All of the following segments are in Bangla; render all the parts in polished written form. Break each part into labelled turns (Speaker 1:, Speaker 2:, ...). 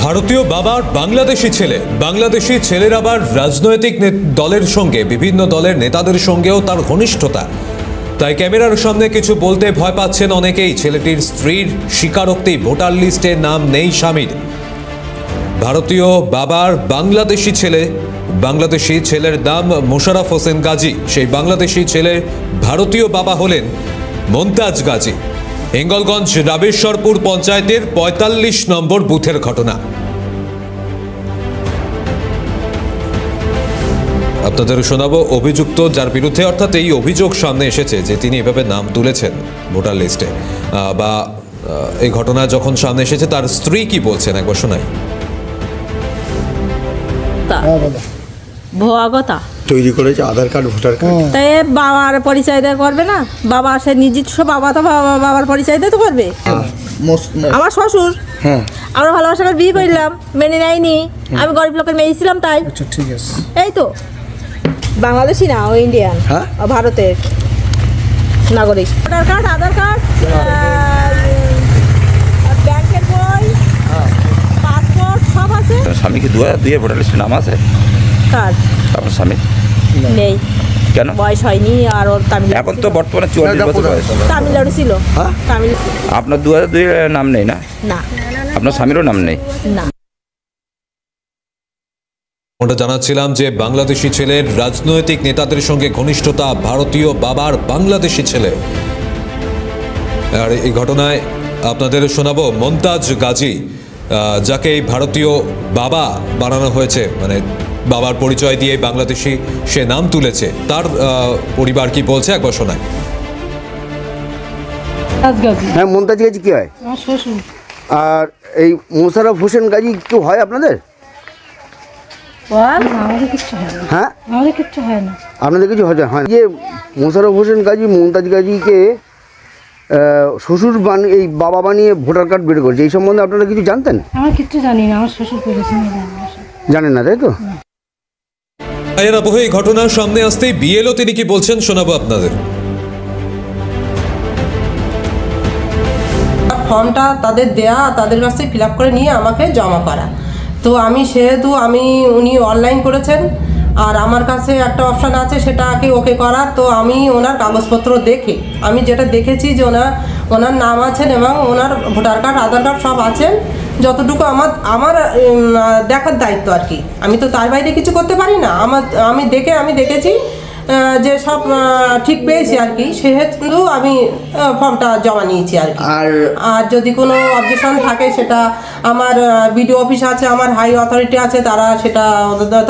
Speaker 1: ভারতীয় বাবার বাংলাদেশি ছেলে, বাংলাদেশি ছেলের আবার রাজনৈতিক দলের সঙ্গে, বিভিন্ন দলের নেতাদের সঙ্গেও তার ঘনিষ্ঠতা। তাই ক্যামেরার সামনে কিছু বলতে ভয় পাচ্ছেন অনেকেই। ছেলেটির স্ত্রীর স্বীকারোক্তি, ভোটার লিস্টে নাম নেই স্বামীর। ভারতীয় বাবার বাংলাদেশি ছেলে, বাংলাদেশি ছেলের নাম মোশাররফ হোসেন গাজী। সেই বাংলাদেশি ছেলের ভারতীয় বাবা হলেন মমতাজ গাজী। হিঙ্গলগঞ্জ রামেশ্বরপুর পঞ্চায়েতের ৪৫ নম্বর বুথের ঘটনা। আপনাদের শোনাবো অভিযুক্ত যার বিরুদ্ধে, অর্থাৎ এই অভিযোগ সামনে এসেছে যে তিনি এভাবে নাম তুলেছেন ভোটার লিস্টে, বা এই ঘটনা যখন সামনে এসেছে তার স্ত্রী কি বলছেন একবার শোনাই।
Speaker 2: ভুয়া
Speaker 3: তৈরি করেছে আধার কার্ড, ভোটার কার্ড,
Speaker 2: তাই বাবার পরিচয় দিয়ে করবে না? বাবা সে নিজস্ব বাবা, তো বাবার পরিচয় দিয়ে তো করবে। আমার শ্বশুর,
Speaker 3: হ্যাঁ,
Speaker 2: আমরা ভালোবাসা করে বিয়ে করলাম, মেনে নেয়নি। আমি গরিব লোকের মেয়ে ছিলাম, তাই।
Speaker 3: আচ্ছা, ঠিক আছে।
Speaker 2: এই তো বাংলাদেশি না, ও ইন্ডিয়ান,
Speaker 3: হ্যাঁ,
Speaker 2: ভারতের নাগরিক। ভোটার কার্ড, আধার কার্ড, ব্যাংকের বই, পাসপোর্ট সব আছে।
Speaker 4: স্বামী কি 2002 ভোটার লিস্টে নাম আছে?
Speaker 2: কার?
Speaker 4: আপনার স্বামী
Speaker 2: নেই।
Speaker 4: কেন?
Speaker 2: বয়স হয়নি। আর ওর তামিল,
Speaker 4: এখন তো বর্তমানে 44 বছর বয়স।
Speaker 2: তামিলনাড়ু ছিল। তামিল।
Speaker 4: আপনার 2002 নাম নেই না?
Speaker 2: না।
Speaker 4: আপনার স্বামীরও নাম নেই?
Speaker 2: না।
Speaker 1: ওটা জানাচ্ছিলাম যে বাংলাদেশি ছেলের রাজনৈতিক নেতাদের সঙ্গে ঘনিষ্ঠতা, ভারতীয় বাবার বাংলাদেশি ছেলে। আর এই ঘটনায় আপনাদের শোনাবো মমতাজ গাজী, যাকে এই ভারতীয় বাবা বানানো হয়েছে, মানে বাবার পরিচয় দিয়ে বাংলাদেশি সে নাম তুলেছে। তার পরিবার কি বলছে একবার শোনায়।
Speaker 3: হ্যাঁ, মমতাজ গাজী কি হয়? আর এই মোশাররফ হোসেন গাজী কেউ হয় আপনাদের? হ্যাঁ,
Speaker 2: আমাদের কিচ্ছু হয় না।
Speaker 3: আপনাদের কিছু হয় না? যে মোশাররফ হোসেন গাজী মমতাজ গাজীকে শ্বশুর এই বাবা বানিয়ে ভোটার কার্ড বের করেছে, এই সম্বন্ধে আপনারা কিছু জানতেন?
Speaker 2: আমার কিচ্ছু জানি না, আমার শ্বশুর করেছে।
Speaker 3: জানেন না, তাই তো?
Speaker 1: এর আবহে এই ঘটনার সামনে আসতেই বিএলও তিনি কি বলছেন শোনাবো আপনাদের।
Speaker 5: ফর্মটা তাদের দেয়া, তাদের কাছে ফিল আপ করে নিয়ে আমাকে জমা করা। তো আমি সেহেতু উনি অনলাইন করেছেন, আর আমার কাছে একটা অপশান আছে সেটাকে ওকে করার। তো আমি ওনার কাগজপত্র দেখে আমি যেটা দেখেছি যে ওনার নাম আছেন এবং ওনার ভোটার কার্ড, আধার কার্ড সব আছেন। যতটুকু আমার দেখার দায়িত্ব আর কি, আমি তো তার বাইরে কিছু করতে পারি না। আমি দেখেছি যে সব ঠিক পেয়েছি আর কি, সেহেতু আমি ফর্মটা জমা নিয়েছি আর কি। আর যদি কোনো অবজেকশন থাকে সেটা আমার বিডিও অফিস আছে, আমার হাই অথরিটি আছে, তারা সেটা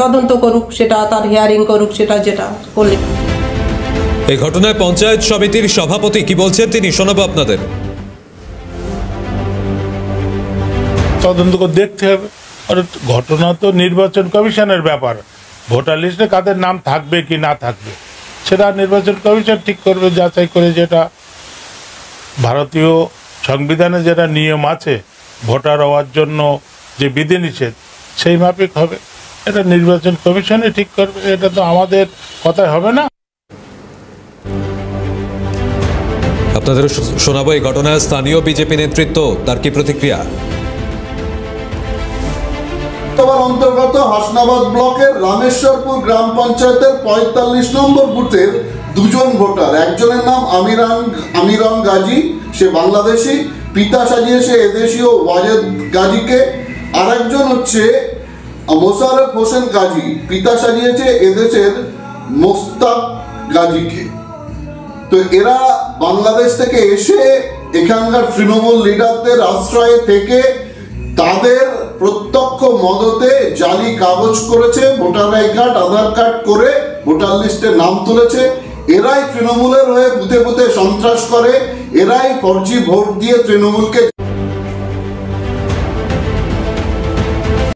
Speaker 5: তদন্ত করুক, সেটা তার হিয়ারিং করুক, সেটা যেটা করলে।
Speaker 1: এই ঘটনায় পঞ্চায়েত সমিতির সভাপতি কি বলছেন তিনি শোনাবো আপনাদের।
Speaker 6: তদন্ত করে দেখতে হবে। আর ঘটনা তো নির্বাচন কমিশনের ব্যাপার, ভোটার লিস্টে কাদের নাম থাকবে কি না থাকবে সেটা নির্বাচন কমিশন ঠিক করবে, যাচাই করে। যেটা ভারতীয় সংবিধানে যেটা নিয়ম আছে ভোটার হওয়ার জন্য যে বিধিনিষেধ, সেই মাফিক হবে। এটা নির্বাচন কমিশনে ঠিক করবে, এটা তো আমাদের কথায় হবে না।
Speaker 1: আপনাদের শোনাবো এই ঘটনায় স্থানীয় বিজেপি নেতৃত্ব তার কি প্রতিক্রিয়া।
Speaker 7: অন্তর্গত হাসনাবাদ ব্লকের রামেশ্বরপুর গ্রাম পঞ্চায়েতের ৪৫ নম্বর বুথের দুজন ভোটার, একজনের নাম আমিরান গাজী, সে বাংলাদেশি, পিতা সাজিয়েছে এদেশীয় ওয়াজেদ গাজীকে। আর একজন হচ্ছে মোশাররফ হোসেন গাজী, পিতা সাজিয়েছে এদেশের মোস্তাক গাজীকে। তো এরা বাংলাদেশ থেকে এসে এখানকার তৃণমূল লিডারদের আশ্রয়ে থেকে তাদের প্রত্যক্ষ মদতে জালি কাগজ করেছে, voter I card, Aadhaar card করে ভোটার লিস্টে নাম তুলেছে। এরাই তৃণমূলের হয়ে বুথে বুথে সন্ত্রাস করে, এরাই ফর্জি ভোট দিয়ে তৃণমূলকে